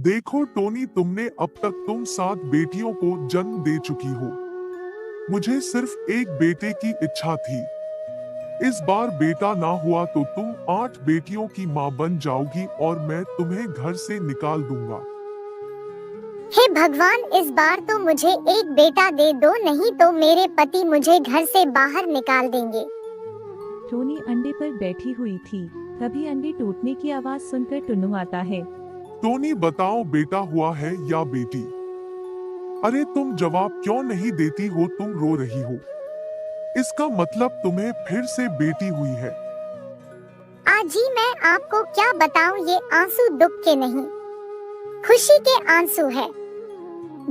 देखो टोनी, तुमने अब तक तुम 7 बेटियों को जन्म दे चुकी हो। मुझे सिर्फ एक बेटे की इच्छा थी। इस बार बेटा ना हुआ तो तुम 8 बेटियों की माँ बन जाओगी और मैं तुम्हें घर से निकाल दूंगा। हे भगवान, इस बार तो मुझे एक बेटा दे दो, नहीं तो मेरे पति मुझे घर से बाहर निकाल देंगे। टोनी अंडे पर बैठी हुई थी। तभी अंडे टूटने की आवाज सुनकर टुन्नू आता है। टोनी, बताओ बेटा हुआ है या बेटी? अरे तुम जवाब क्यों नहीं देती हो? तुम रो रही हो। इसका मतलब तुम्हें फिर से बेटी हुई है। आजी, मैं आपको क्या बताऊं, ये आंसू दुख के नहीं, खुशी के आंसू है।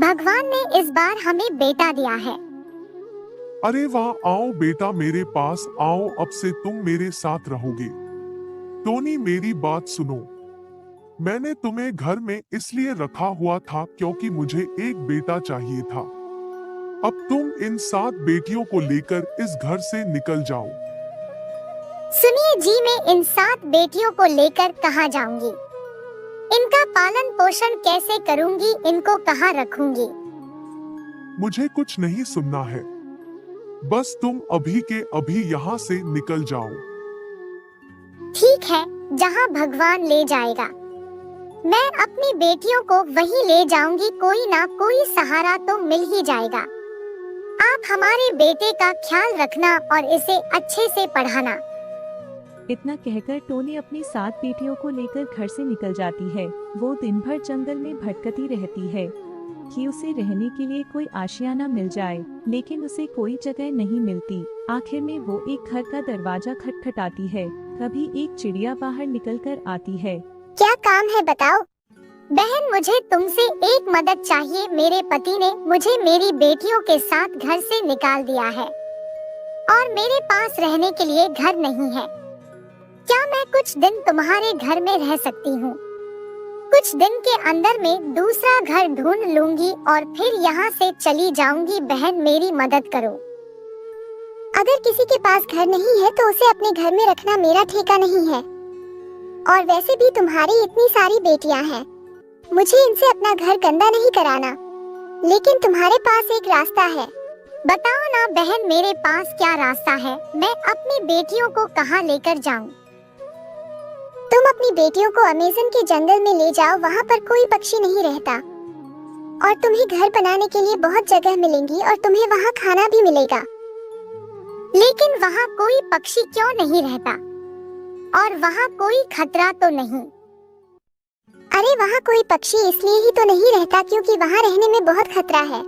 भगवान ने इस बार हमें बेटा दिया है। अरे वाह, आओ बेटा मेरे पास आओ, अब से तुम मेरे साथ रहोगे। टोनी, मेरी बात सुनो। मैंने तुम्हें घर में इसलिए रखा हुआ था क्योंकि मुझे एक बेटा चाहिए था। अब तुम इन 7 बेटियों को लेकर इस घर से निकल जाओ। सुनिए जी, मैं इन 7 बेटियों को लेकर कहाँ जाऊंगी? इनका पालन पोषण कैसे करूंगी? इनको कहाँ रखूंगी? मुझे कुछ नहीं सुनना है, बस तुम अभी के अभी यहाँ से निकल जाओ। ठीक है, जहाँ भगवान ले जाएगा। मैं अपनी बेटियों को वहीं ले जाऊंगी, कोई ना कोई सहारा तो मिल ही जाएगा। आप हमारे बेटे का ख्याल रखना और इसे अच्छे से पढ़ाना। इतना कहकर टोनी अपनी 7 बेटियों को लेकर घर से निकल जाती है। वो दिन भर जंगल में भटकती रहती है कि उसे रहने के लिए कोई आशियाना मिल जाए, लेकिन उसे कोई जगह नहीं मिलती। आखिर में वो एक घर का दरवाजा खटखटाती है। तभी एक चिड़िया बाहर निकलकर आती है। क्या काम है बताओ? बहन, मुझे तुमसे एक मदद चाहिए। मेरे पति ने मुझे मेरी बेटियों के साथ घर से निकाल दिया है और मेरे पास रहने के लिए घर नहीं है। क्या मैं कुछ दिन तुम्हारे घर में रह सकती हूँ? कुछ दिन के अंदर में दूसरा घर ढूंढ लूंगी और फिर यहाँ से चली जाऊंगी। बहन, मेरी मदद करो। अगर किसी के पास घर नहीं है तो उसे अपने घर में रखना मेरा ठेका नहीं है। और वैसे भी तुम्हारी इतनी सारी बेटियां हैं, मुझे इनसे अपना घर गंदा नहीं कराना। लेकिन तुम्हारे पास एक रास्ता है, बताओ ना बहन, मेरे पास क्या रास्ता है? मैं अपनी बेटियों को कहाँ लेकर जाऊं? तुम अपनी बेटियों को अमेज़न के जंगल में ले जाओ, वहाँ पर कोई पक्षी नहीं रहता और तुम्हें घर बनाने के लिए बहुत जगह मिलेंगी और तुम्हें वहाँ खाना भी मिलेगा। लेकिन वहाँ कोई पक्षी क्यों नहीं रहता और वहाँ कोई खतरा तो नहीं? अरे वहाँ कोई पक्षी इसलिए ही तो नहीं रहता क्योंकि वहाँ रहने में बहुत खतरा है।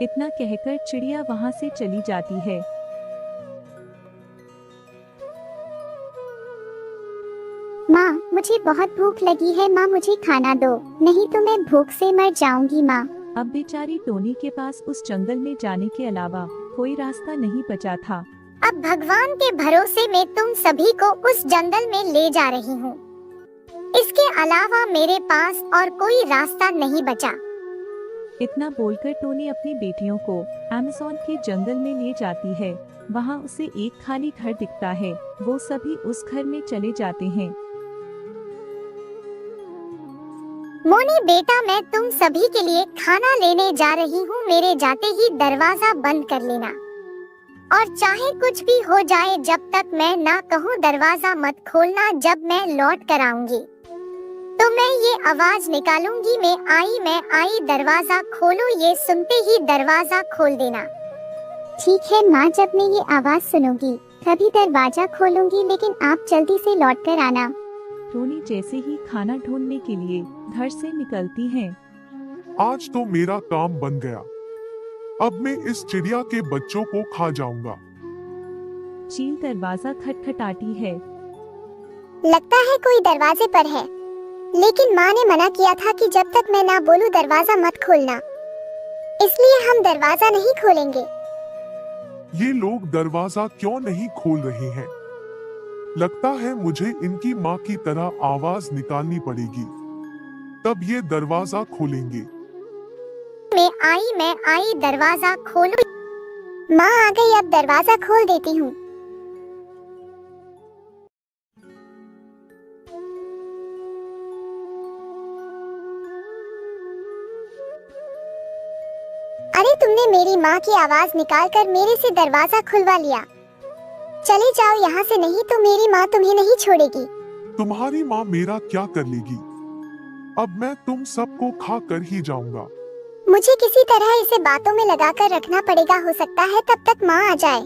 इतना कहकर चिड़िया वहाँ से चली जाती है। माँ, मुझे बहुत भूख लगी है। माँ, मुझे खाना दो, नहीं तो मैं भूख से मर जाऊंगी। माँ। अब बेचारी टोनी के पास उस जंगल में जाने के अलावा कोई रास्ता नहीं बचा था। अब भगवान के भरोसे में तुम सभी को उस जंगल में ले जा रही हूँ। इसके अलावा मेरे पास और कोई रास्ता नहीं बचा। इतना बोलकर टोनी अपनी बेटियों को अमेज़न के जंगल में ले जाती है। वहाँ उसे एक खाली घर दिखता है। वो सभी उस घर में चले जाते हैं। मोनी बेटा, मैं तुम सभी के लिए खाना लेने जा रही हूँ। मेरे जाते ही दरवाजा बंद कर लेना और चाहे कुछ भी हो जाए, जब तक मैं ना कहूँ दरवाजा मत खोलना। जब मैं लौट कर आऊंगी तो मैं ये आवाज निकालूंगी, मैं आई, दरवाजा खोलो। ये सुनते ही दरवाजा खोल देना। ठीक है माँ, जब मैं ये आवाज सुनूंगी तभी दरवाजा खोलूंगी, लेकिन आप जल्दी से लौट कर आना। टोनी जैसे ही खाना ढूंढने के लिए घर से निकलती है। आज तो मेरा काम बन गया। अब मैं इस चिड़िया के बच्चों को खा जाऊंगा। चील दरवाजा खटखटाती है। लगता है कोई दरवाजे पर है, लेकिन माँ ने मना किया था कि जब तक मैं ना बोलूं दरवाजा मत खोलना, इसलिए हम दरवाजा नहीं खोलेंगे। ये लोग दरवाजा क्यों नहीं खोल रहे हैं? लगता है मुझे इनकी माँ की तरह आवाज निकालनी पड़ेगी, तब ये दरवाजा खोलेंगे। मैं आई, दरवाजा खोलो। माँ आ गई, अब दरवाजा खोल देती हूँ। अरे तुमने मेरी माँ की आवाज निकालकर मेरे से दरवाजा खुलवा लिया। चले जाओ यहाँ से, नहीं तो मेरी माँ तुम्हें नहीं छोड़ेगी। तुम्हारी माँ मेरा क्या कर लेगी? अब मैं तुम सबको खा कर ही जाऊंगा। मुझे किसी तरह इसे बातों में लगाकर रखना पड़ेगा, हो सकता है तब तक माँ आ जाए।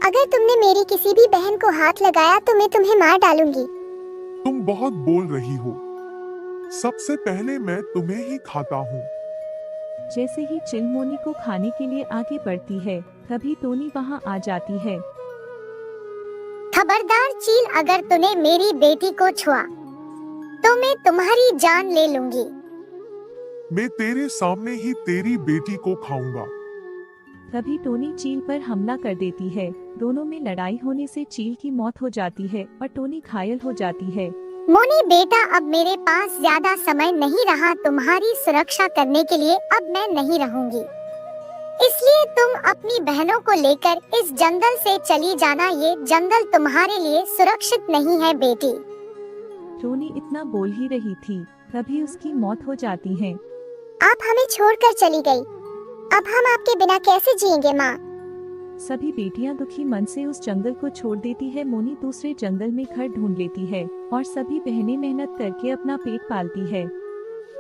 अगर तुमने मेरी किसी भी बहन को हाथ लगाया तो मैं तुम्हें मार डालूंगी। तुम बहुत बोल रही हो। सबसे पहले मैं तुम्हें ही खाता हूँ। जैसे ही चिल मोनी को खाने के लिए आगे बढ़ती है, तभी टोनी वहाँ आ जाती है। खबरदार चील, अगर तूने मेरी बेटी को छुआ तो मैं तुम्हारी जान ले लूंगी। मैं तेरे सामने ही तेरी बेटी को खाऊंगा। तभी टोनी चील पर हमला कर देती है। दोनों में लड़ाई होने से चील की मौत हो जाती है और टोनी घायल हो जाती है। मोनी बेटा, अब मेरे पास ज्यादा समय नहीं रहा तुम्हारी सुरक्षा करने के लिए। अब मैं नहीं रहूंगी, इसलिए तुम अपनी बहनों को लेकर इस जंगल से चली जाना। ये जंगल तुम्हारे लिए सुरक्षित नहीं है बेटी। टोनी इतना बोल ही रही थी, तभी उसकी मौत हो जाती है। आप हमें छोड़कर चली गई, अब हम आपके बिना कैसे जिएंगे माँ? सभी बेटियां दुखी मन से उस जंगल को छोड़ देती है। मोनी दूसरे जंगल में घर ढूंढ लेती है और सभी बहनें मेहनत करके अपना पेट पालती है।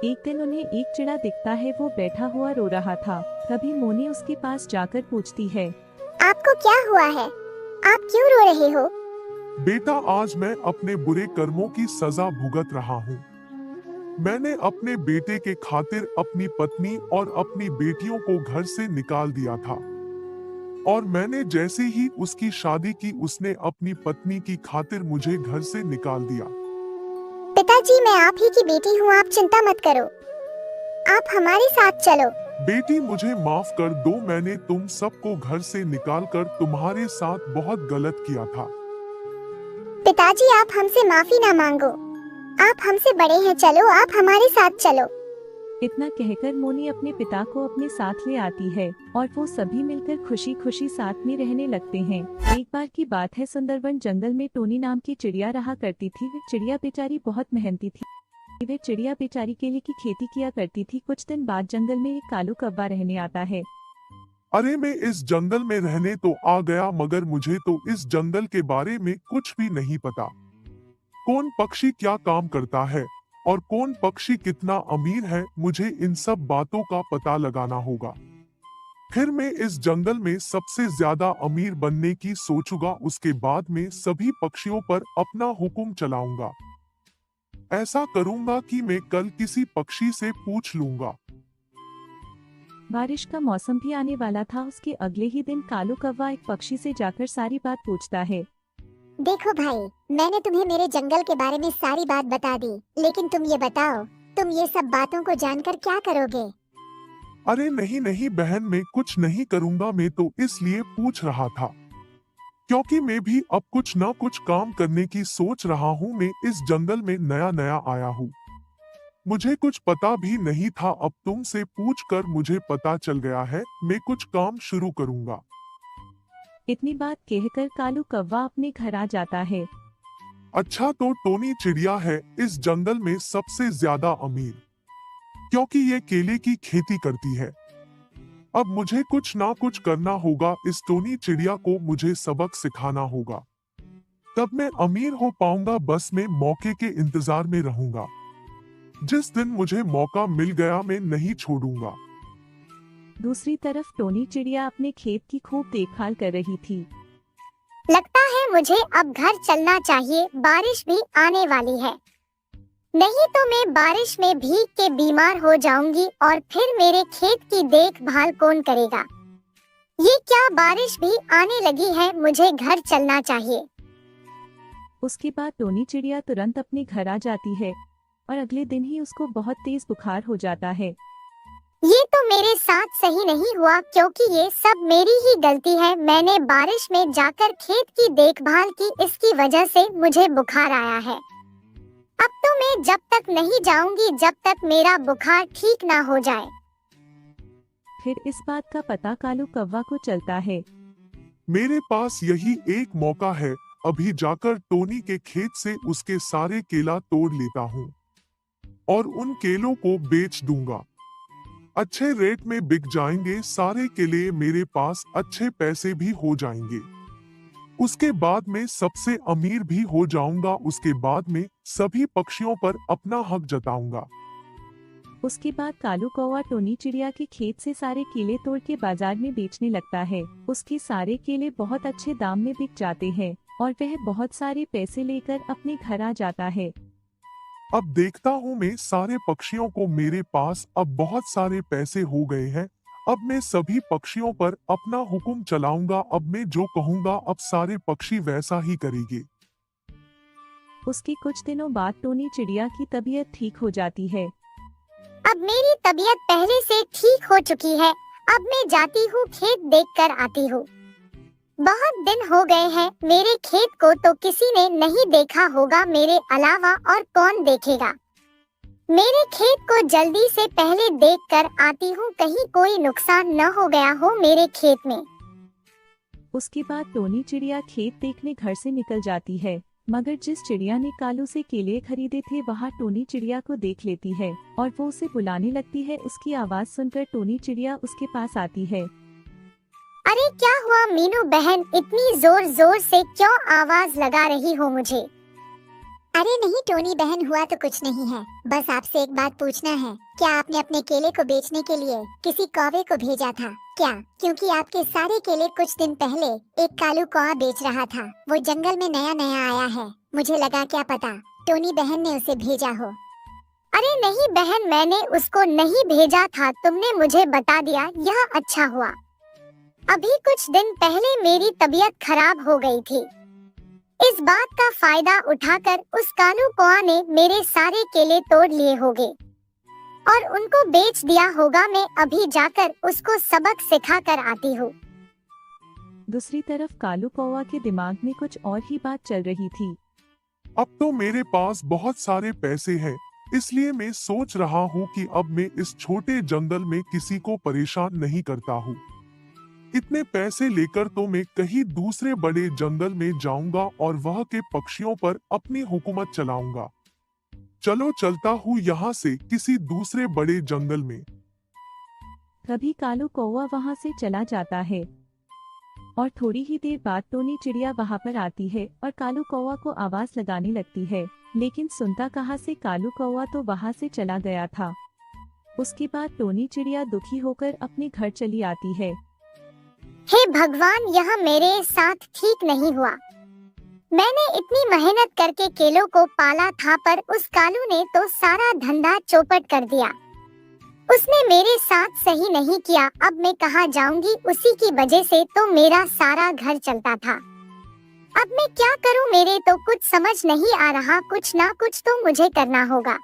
एक दिन उन्हें एक चिड़ा दिखता है, वो बैठा हुआ रो रहा था। तभी मोनी उसके पास जाकर पूछती है, आपको क्या हुआ है? आप क्यों रो रहे हो? बेटा, आज मैं अपने बुरे कर्मों की सजा भुगत रहा हूँ। मैंने अपने बेटे के खातिर अपनी पत्नी और अपनी बेटियों को घर से निकाल दिया था, और मैंने जैसे ही उसकी शादी की, उसने अपनी पत्नी की खातिर मुझे घर से निकाल दिया। पिताजी, मैं आप ही की बेटी हूँ, आप चिंता मत करो, आप हमारे साथ चलो। बेटी, मुझे माफ कर दो। मैंने तुम सबको घर से निकालकर तुम्हारे साथ बहुत गलत किया था। पिताजी, आप हमसे माफी ना मांगो, आप हमसे बड़े हैं, चलो आप हमारे साथ चलो। इतना कहकर मोनी अपने पिता को अपने साथ ले आती है और वो सभी मिलकर खुशी खुशी साथ में रहने लगते हैं। एक बार की बात है, सुंदरवन जंगल में टोनी नाम की चिड़िया रहा करती थी। वह चिड़िया बेचारी बहुत मेहनती थी। वह चिड़िया बेचारी केले की खेती किया करती थी। कुछ दिन बाद जंगल में एक कालू कौवा रहने आता है। अरे, मैं इस जंगल में रहने तो आ गया, मगर मुझे तो इस जंगल के बारे में कुछ भी नहीं पता। कौन पक्षी क्या काम करता है और कौन पक्षी कितना अमीर है, मुझे इन सब बातों का पता लगाना होगा। फिर मैं इस जंगल में सबसे ज्यादा अमीर बनने की सोचूंगा। उसके बाद में सभी पक्षियों पर अपना हुक्म चलाऊंगा। ऐसा करूंगा कि मैं कल किसी पक्षी से पूछ लूंगा। बारिश का मौसम भी आने वाला था। उसके अगले ही दिन कालू कौवा एक पक्षी से जाकर सारी बात पूछता है। देखो भाई, मैंने तुम्हें मेरे जंगल के बारे में सारी बात बता दी, लेकिन तुम ये बताओ, तुम ये सब बातों को जानकर क्या करोगे? अरे नहीं नहीं बहन, मैं कुछ नहीं करूंगा। मैं तो इसलिए पूछ रहा था क्योंकि मैं भी अब कुछ ना कुछ काम करने की सोच रहा हूँ। मैं इस जंगल में नया नया आया हूँ, मुझे कुछ पता भी नहीं था। अब तुमसे पूछकर मुझे पता चल गया है। मैं कुछ काम शुरू करूंगा। इतनी बात कहकर कालू कौवा अपने घर आ जाता है। अच्छा, तो टोनी चिड़िया है इस जंगल में सबसे ज्यादा अमीर, क्योंकि ये केले की खेती करती है। अब मुझे कुछ ना कुछ करना होगा। इस टोनी चिड़िया को मुझे सबक सिखाना होगा, तब मैं अमीर हो पाऊंगा। बस मैं मौके के इंतजार में रहूंगा। जिस दिन मुझे मौका मिल गया, मैं नहीं छोड़ूंगा। दूसरी तरफ टोनी चिड़िया अपने खेत की खूब देखभाल कर रही थी। लगता है मुझे अब घर चलना चाहिए, बारिश भी आने वाली है, नहीं तो मैं बारिश में भीग के बीमार हो जाऊंगी और फिर मेरे खेत की देखभाल कौन करेगा? ये क्या, बारिश भी आने लगी है, मुझे घर चलना चाहिए। उसके बाद टोनी चिड़िया तुरंत अपने घर आ जाती है और अगले दिन ही उसको बहुत तेज बुखार हो जाता है। ये तो मेरे साथ सही नहीं हुआ, क्योंकि ये सब मेरी ही गलती है। मैंने बारिश में जाकर खेत की देखभाल की, इसकी वजह से मुझे बुखार आया है। अब तो मैं जब तक नहीं जाऊंगी जब तक मेरा बुखार ठीक ना हो जाए। फिर इस बात का पता कालू कौवा को चलता है। मेरे पास यही एक मौका है। अभी जाकर टोनी के खेत से उसके सारे केला तोड़ लेता हूँ और उन केलों को बेच दूंगा। अच्छे रेट में बिक जाएंगे, सारे केले मेरे पास अच्छे पैसे भी हो जाएंगे। उसके बाद मैं सबसे अमीर भी हो जाऊंगा। उसके बाद मैं सभी पक्षियों पर अपना हक जताऊंगा। उसके बाद कालू कौवा टोनी चिड़िया के खेत से सारे केले तोड़ के बाजार में बेचने लगता है। उसके सारे केले बहुत अच्छे दाम में बिक जाते हैं और वह बहुत सारे पैसे लेकर अपने घर आ जाता है। अब देखता हूँ मैं सारे पक्षियों को, मेरे पास अब बहुत सारे पैसे हो गए हैं। अब मैं सभी पक्षियों पर अपना हुक्म चलाऊंगा। अब मैं जो कहूँगा अब सारे पक्षी वैसा ही करेंगे। उसके कुछ दिनों बाद टोनी चिड़िया की तबीयत ठीक हो जाती है। अब मेरी तबीयत पहले से ठीक हो चुकी है। अब मैं जाती हूँ, खेत देखकर आती हूँ। बहुत दिन हो गए हैं, मेरे खेत को तो किसी ने नहीं देखा होगा मेरे अलावा, और कौन देखेगा। मेरे खेत को जल्दी से पहले देखकर आती हूँ, कहीं कोई नुकसान न हो गया हो मेरे खेत में। उसके बाद टोनी चिड़िया खेत देखने घर से निकल जाती है, मगर जिस चिड़िया ने कालू से केले खरीदे थे वहाँ टोनी चिड़िया को देख लेती है और वो उसे बुलाने लगती है। उसकी आवाज सुनकर टोनी चिड़िया उसके पास आती है। अरे क्या हुआ मीनू बहन, इतनी जोर जोर से क्यों आवाज लगा रही हो मुझे? अरे नहीं टोनी बहन, हुआ तो कुछ नहीं है, बस आपसे एक बात पूछना है। क्या आपने अपने केले को बेचने के लिए किसी कौवे को भेजा था क्या? क्योंकि आपके सारे केले कुछ दिन पहले एक कालू कौवा बेच रहा था। वो जंगल में नया नया आया है, मुझे लगा क्या पता टोनी बहन ने उसे भेजा हो। अरे नहीं बहन, मैंने उसको नहीं भेजा था, तुमने मुझे बता दिया, यह अच्छा हुआ। अभी कुछ दिन पहले मेरी तबीयत खराब हो गई थी। इस बात का फायदा उठाकर उस कालू कौवा ने मेरे सारे केले तोड़ लिए होंगे और उनको बेच दिया होगा। मैं अभी जाकर उसको सबक सिखा कर आती हूँ। दूसरी तरफ कालू कौवा के दिमाग में कुछ और ही बात चल रही थी। अब तो मेरे पास बहुत सारे पैसे हैं, इसलिए मैं सोच रहा हूँ कि अब मैं इस छोटे जंगल में किसी को परेशान नहीं करता हूँ। इतने पैसे लेकर तो मैं कहीं दूसरे बड़े जंगल में जाऊंगा और वह के पक्षियों पर अपनी हुकूमत चलाऊंगा। चलो चलता हूँ यहाँ से किसी दूसरे बड़े जंगल में। तभी कालू कौवा वहाँ से चला जाता है और थोड़ी ही देर बाद टोनी चिड़िया वहाँ पर आती है और कालू कौवा को आवाज लगाने लगती है, लेकिन सुनता कहाँ से, कालू कौवा तो वहाँ से चला गया था। उसके बाद टोनी चिड़िया दुखी होकर अपने घर चली आती है। हे भगवान, यह मेरे साथ ठीक नहीं हुआ। मैंने इतनी मेहनत करके केलों को पाला था, पर उस कालू ने तो सारा धंधा चौपट कर दिया। उसने मेरे साथ सही नहीं किया। अब मैं कहाँ जाऊंगी? उसी की वजह से तो मेरा सारा घर चलता था। अब मैं क्या करूं? मेरे तो कुछ समझ नहीं आ रहा। कुछ ना कुछ तो मुझे करना होगा।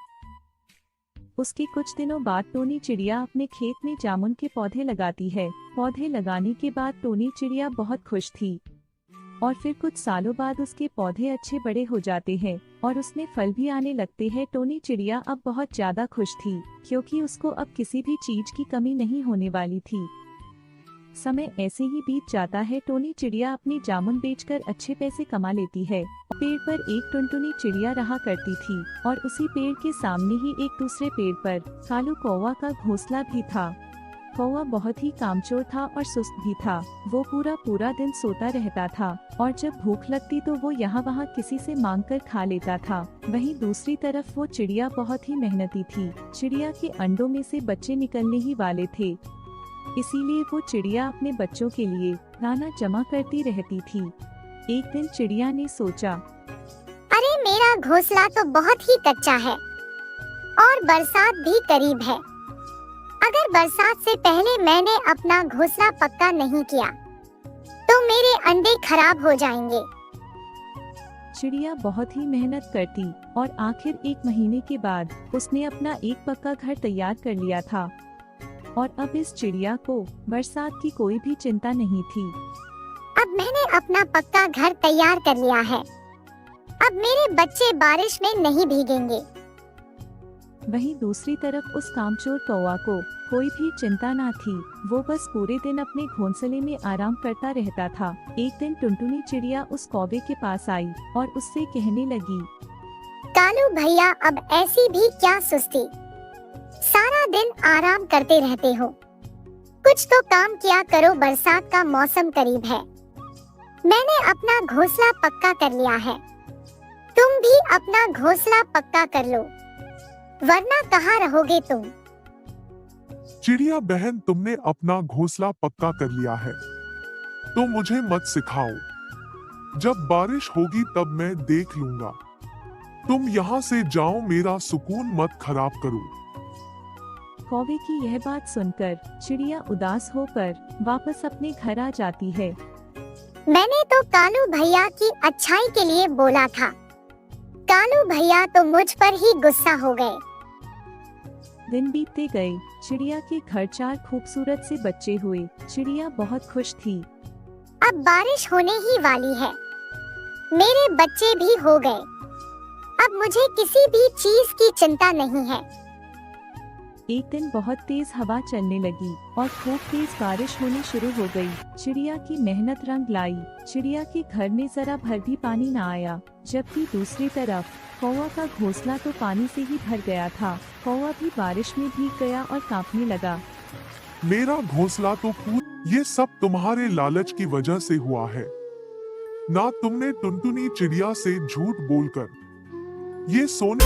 उसके कुछ दिनों बाद टोनी चिड़िया अपने खेत में जामुन के पौधे लगाती है। पौधे लगाने के बाद टोनी चिड़िया बहुत खुश थी और फिर कुछ सालों बाद उसके पौधे अच्छे बड़े हो जाते हैं और उसमें फल भी आने लगते हैं। टोनी चिड़िया अब बहुत ज्यादा खुश थी क्योंकि उसको अब किसी भी चीज की कमी नहीं होने वाली थी। समय ऐसे ही बीत जाता है। टोनी चिड़िया अपनी जामुन बेचकर अच्छे पैसे कमा लेती है। पेड़ पर एक टुनटुनी चिड़िया रहा करती थी और उसी पेड़ के सामने ही एक दूसरे पेड़ पर कालू कौवा का घोंसला भी था। कौवा बहुत ही कामचोर था और सुस्त भी था। वो पूरा दिन सोता रहता था और जब भूख लगती तो वो यहाँ वहाँ किसी से मांगकर खा लेता था। वहीं दूसरी तरफ वो चिड़िया बहुत ही मेहनती थी। चिड़िया के अंडों में से बच्चे निकलने ही वाले थे, इसीलिए वो चिड़िया अपने बच्चों के लिए दाना जमा करती रहती थी। एक दिन चिड़िया ने सोचा, अरे मेरा घोंसला तो बहुत ही कच्चा है और बरसात भी करीब है। अगर बरसात से पहले मैंने अपना घोंसला पक्का नहीं किया तो मेरे अंडे खराब हो जाएंगे। चिड़िया बहुत ही मेहनत करती और आखिर 1 महीने के बाद उसने अपना एक पक्का घर तैयार कर लिया था और अब इस चिड़िया को बरसात की कोई भी चिंता नहीं थी। अब मैंने अपना पक्का घर तैयार कर लिया है। अब मेरे बच्चे बारिश में नहीं भीगेंगे। वहीं दूसरी तरफ उस कामचोर कौवा को कोई भी चिंता ना थी। वो बस पूरे दिन अपने घोंसले में आराम करता रहता था। एक दिन टुनटुनी चिड़िया उस कौवे के पास आई और उससे कहने लगी, कालू भैया, अब ऐसी भी क्या सुस्ती? सारा दिन आराम करते रहते हो। कुछ तो काम किया करो, बरसात का मौसम करीब है। मैंने अपना घोंसला पक्का कर लिया है, तुम भी अपना घोंसला पक्का कर लो, वरना कहाँ रहोगे तुम। चिड़िया बहन, तुमने अपना घोंसला पक्का कर लिया है तो मुझे मत सिखाओ। जब बारिश होगी तब मैं देख लूंगा। तुम यहाँ से जाओ, मेरा सुकून मत खराब करो। कौवे की यह बात सुनकर चिड़िया उदास होकर वापस अपने घर आ जाती है। मैंने तो कालू भैया की अच्छाई के लिए बोला था, कालू भैया तो मुझ पर ही गुस्सा हो गए। दिन बीतते गए, चिड़िया के घर 4 खूबसूरत से बच्चे हुए। चिड़िया बहुत खुश थी। अब बारिश होने ही वाली है, मेरे बच्चे भी हो गए। अब मुझे किसी भी चीज की चिंता नहीं है। एक दिन बहुत तेज हवा चलने लगी और खूब तेज बारिश होनी शुरू हो गई। चिड़िया की मेहनत रंग लाई। चिड़िया के घर में जरा भर भी पानी न आया, जबकि दूसरी तरफ कौवा का घोंसला तो पानी से ही भर गया था। कौवा भी बारिश में भीग गया और कांपने लगा। मेरा घोंसला तो ये सब तुम्हारे लालच की वजह से हुआ है ना। तुमने टुनटुनी चिड़िया से झूठ बोलकर ये सोने